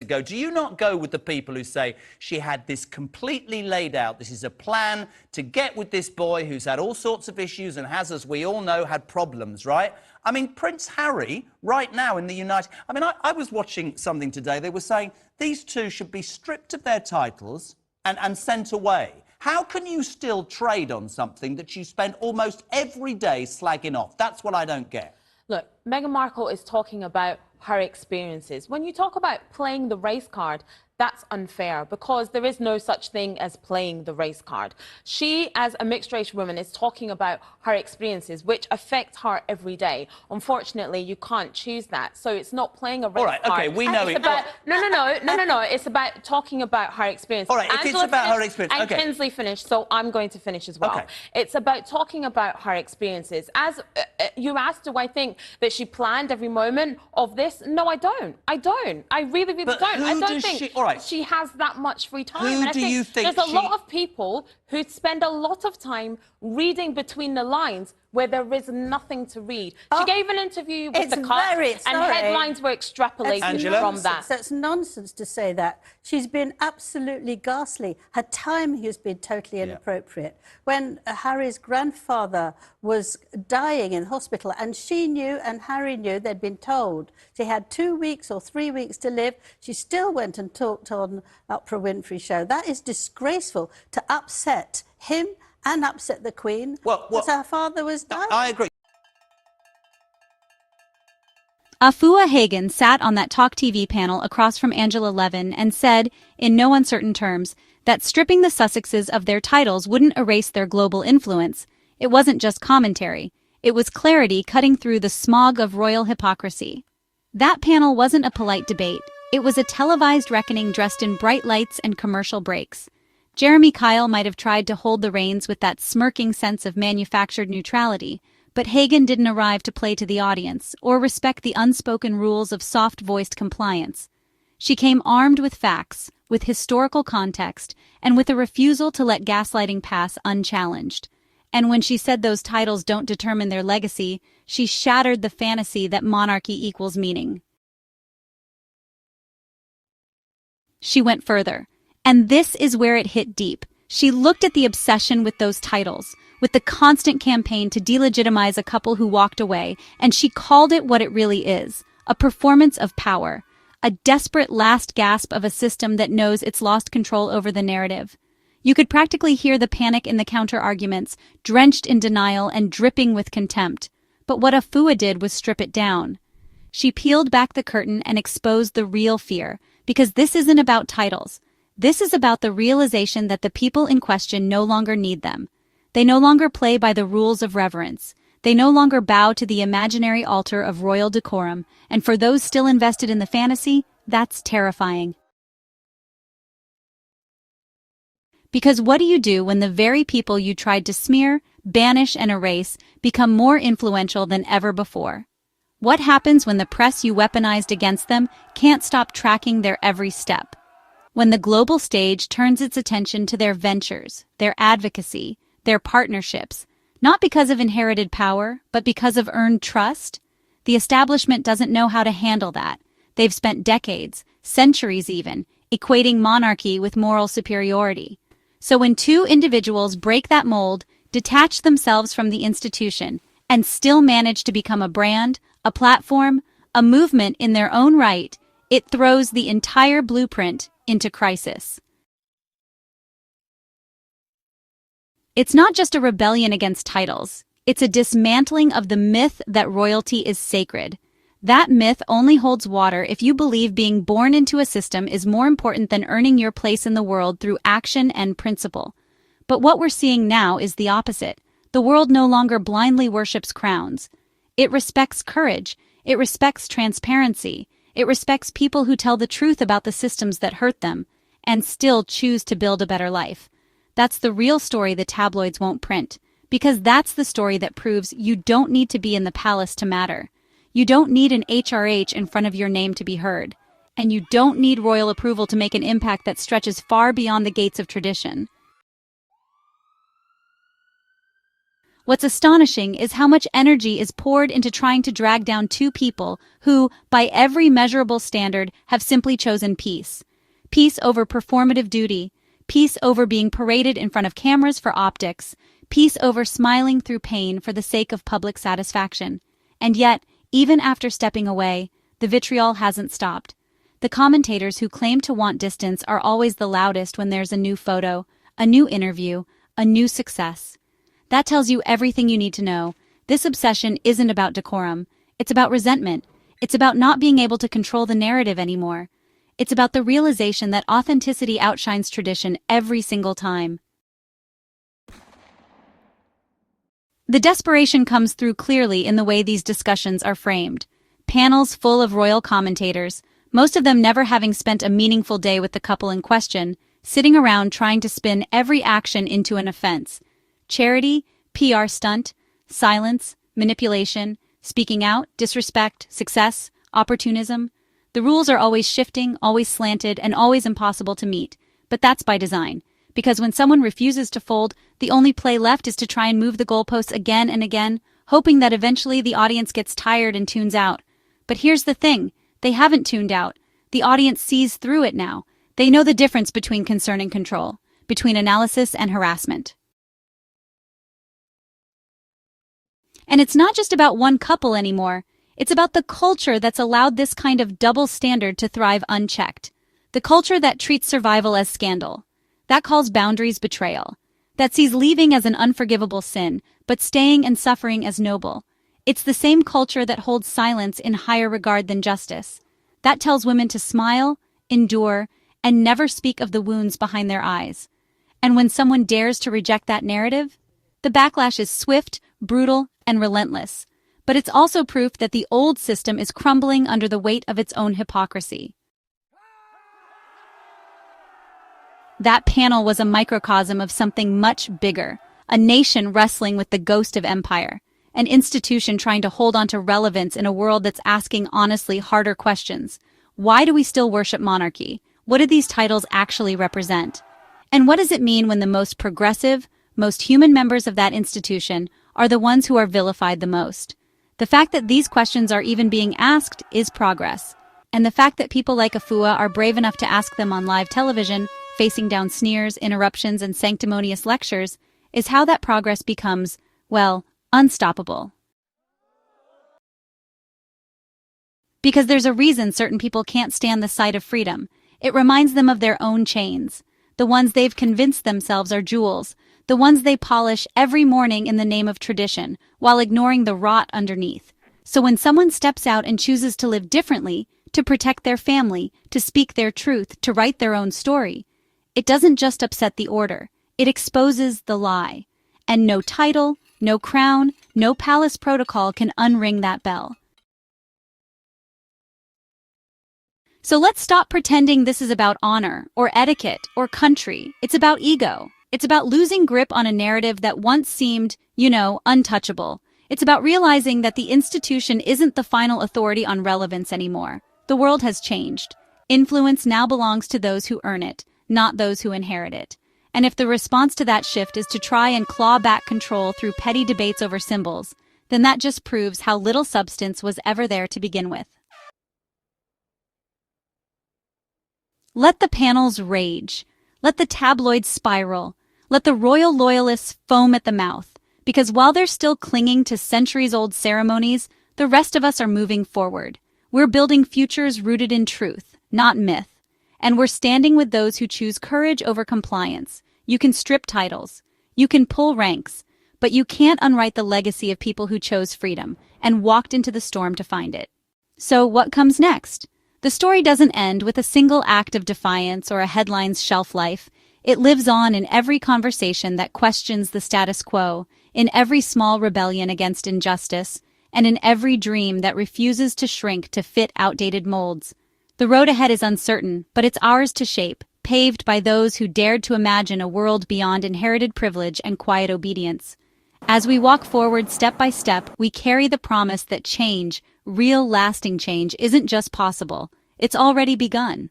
ago, do you not go with the people who say she had this completely laid out? This is a plan to get with this boy who's had all sorts of issues and has, as we all know, had problems, right? I mean, Prince Harry, right now in the United... I mean, I was watching something today. They were saying these two should be stripped of their titles and sent away. How can you still trade on something that you spend almost every day slagging off? That's what I don't get. Look, Meghan Markle is talking about her experiences. When you talk about playing the race card, that's unfair because there is no such thing as playing the race card. She, as a mixed-race woman, is talking about her experiences, which affect her every day. Unfortunately, you can't choose that. So it's not playing a race All right, card. OK, we know it's it. About, no. It's about talking about her experience. All right, if it's about her experience, and OK. Kinsley finished, so I'm going to finish as well. OK. It's about talking about her experiences. As you asked, do I think that she planned every moment of this? No, I don't. I don't. I really, really don't. I don't think she has that much free time. Who and I do you think there's a lot of people who spend a lot of time reading between the lines where there is nothing to read. She gave an interview with the Cut, and headlines were extrapolated from that. That's nonsense to say that. She's been absolutely ghastly. Her timing has been totally inappropriate. When Harry's grandfather was dying in hospital, and she knew and Harry knew, they'd been told she had 2 weeks or 3 weeks to live, she still went and talked on Oprah Winfrey show. That is disgraceful to upset him and upset the Queen, because her father was dying. I agree. Afua Hagan sat on that Talk TV panel across from Angela Levin and said, in no uncertain terms, that stripping the Sussexes of their titles wouldn't erase their global influence. It wasn't just commentary. It was clarity cutting through the smog of royal hypocrisy. That panel wasn't a polite debate. It was a televised reckoning dressed in bright lights and commercial breaks. Jeremy Kyle might have tried to hold the reins with that smirking sense of manufactured neutrality, but Hagan didn't arrive to play to the audience or respect the unspoken rules of soft-voiced compliance. She came armed with facts, with historical context, and with a refusal to let gaslighting pass unchallenged. And when she said those titles don't determine their legacy, she shattered the fantasy that monarchy equals meaning. She went further. And this is where it hit deep. She looked at the obsession with those titles, with the constant campaign to delegitimize a couple who walked away, and she called it what it really is, a performance of power, a desperate last gasp of a system that knows it's lost control over the narrative. You could practically hear the panic in the counter-arguments, drenched in denial and dripping with contempt. But what Afua did was strip it down. She peeled back the curtain and exposed the real fear, because this isn't about titles. This is about the realization that the people in question no longer need them. They no longer play by the rules of reverence. They no longer bow to the imaginary altar of royal decorum, and for those still invested in the fantasy, that's terrifying. Because what do you do when the very people you tried to smear, banish, and erase become more influential than ever before? What happens when the press you weaponized against them can't stop tracking their every step? When the global stage turns its attention to their ventures, their advocacy, their partnerships, not because of inherited power, but because of earned trust, the establishment doesn't know how to handle that. They've spent decades, centuries even, equating monarchy with moral superiority. So when two individuals break that mold, detach themselves from the institution, and still manage to become a brand, a platform, a movement in their own right, it throws the entire blueprint into crisis. It's not just a rebellion against titles. It's a dismantling of the myth that royalty is sacred. That myth only holds water if you believe being born into a system is more important than earning your place in the world through action and principle. But what we're seeing now is the opposite. The world no longer blindly worships crowns. It respects courage. It respects transparency. It respects people who tell the truth about the systems that hurt them and still choose to build a better life. That's the real story the tabloids won't print, because that's the story that proves you don't need to be in the palace to matter. You don't need an HRH in front of your name to be heard. And you don't need royal approval to make an impact that stretches far beyond the gates of tradition. What's astonishing is how much energy is poured into trying to drag down two people who, by every measurable standard, have simply chosen peace. Peace over performative duty, peace over being paraded in front of cameras for optics, peace over smiling through pain for the sake of public satisfaction. And yet, even after stepping away, the vitriol hasn't stopped. The commentators who claim to want distance are always the loudest when there's a new photo, a new interview, a new success. That tells you everything you need to know. This obsession isn't about decorum. It's about resentment. It's about not being able to control the narrative anymore. It's about the realization that authenticity outshines tradition every single time. The desperation comes through clearly in the way these discussions are framed. Panels full of royal commentators, most of them never having spent a meaningful day with the couple in question, sitting around trying to spin every action into an offense. Charity, PR stunt, silence, manipulation, speaking out, disrespect, success, opportunism. The rules are always shifting, always slanted, and always impossible to meet. But that's by design, because when someone refuses to fold, the only play left is to try and move the goalposts again and again, hoping that eventually the audience gets tired and tunes out. But here's the thing, they haven't tuned out. The audience sees through it now. They know the difference between concern and control, between analysis and harassment. And it's not just about one couple anymore. It's about the culture that's allowed this kind of double standard to thrive unchecked. The culture that treats survival as scandal. That calls boundaries betrayal. That sees leaving as an unforgivable sin, but staying and suffering as noble. It's the same culture that holds silence in higher regard than justice. That tells women to smile, endure, and never speak of the wounds behind their eyes. And when someone dares to reject that narrative, the backlash is swift, brutal, and relentless. But it's also proof that the old system is crumbling under the weight of its own hypocrisy. That panel was a microcosm of something much bigger, a nation wrestling with the ghost of empire, an institution trying to hold on to relevance in a world that's asking honestly harder questions. Why do we still worship monarchy? What do these titles actually represent? And what does it mean when the most progressive, most human members of that institution are the ones who are vilified the most? The fact that these questions are even being asked is progress. And the fact that people like Afua are brave enough to ask them on live television, facing down sneers, interruptions, and sanctimonious lectures, is how that progress becomes, well, unstoppable. Because there's a reason certain people can't stand the sight of freedom. It reminds them of their own chains, the ones they've convinced themselves are jewels, the ones they polish every morning in the name of tradition, while ignoring the rot underneath. So when someone steps out and chooses to live differently, to protect their family, to speak their truth, to write their own story, it doesn't just upset the order, it exposes the lie. And no title, no crown, no palace protocol can unring that bell. So let's stop pretending this is about honor, or etiquette, or country. It's about ego. It's about losing grip on a narrative that once seemed, untouchable. It's about realizing that the institution isn't the final authority on relevance anymore. The world has changed. Influence now belongs to those who earn it, not those who inherit it. And if the response to that shift is to try and claw back control through petty debates over symbols, then that just proves how little substance was ever there to begin with. Let the panels rage. Let the tabloids spiral. Let the royal loyalists foam at the mouth. Because while they're still clinging to centuries-old ceremonies, the rest of us are moving forward. We're building futures rooted in truth, not myth. And we're standing with those who choose courage over compliance. You can strip titles. You can pull ranks. But you can't unwrite the legacy of people who chose freedom and walked into the storm to find it. So what comes next? The story doesn't end with a single act of defiance or a headline's shelf life. It lives on in every conversation that questions the status quo, in every small rebellion against injustice, and in every dream that refuses to shrink to fit outdated molds. The road ahead is uncertain, but it's ours to shape, paved by those who dared to imagine a world beyond inherited privilege and quiet obedience. As we walk forward step by step, we carry the promise that change, real lasting change, isn't just possible, it's already begun.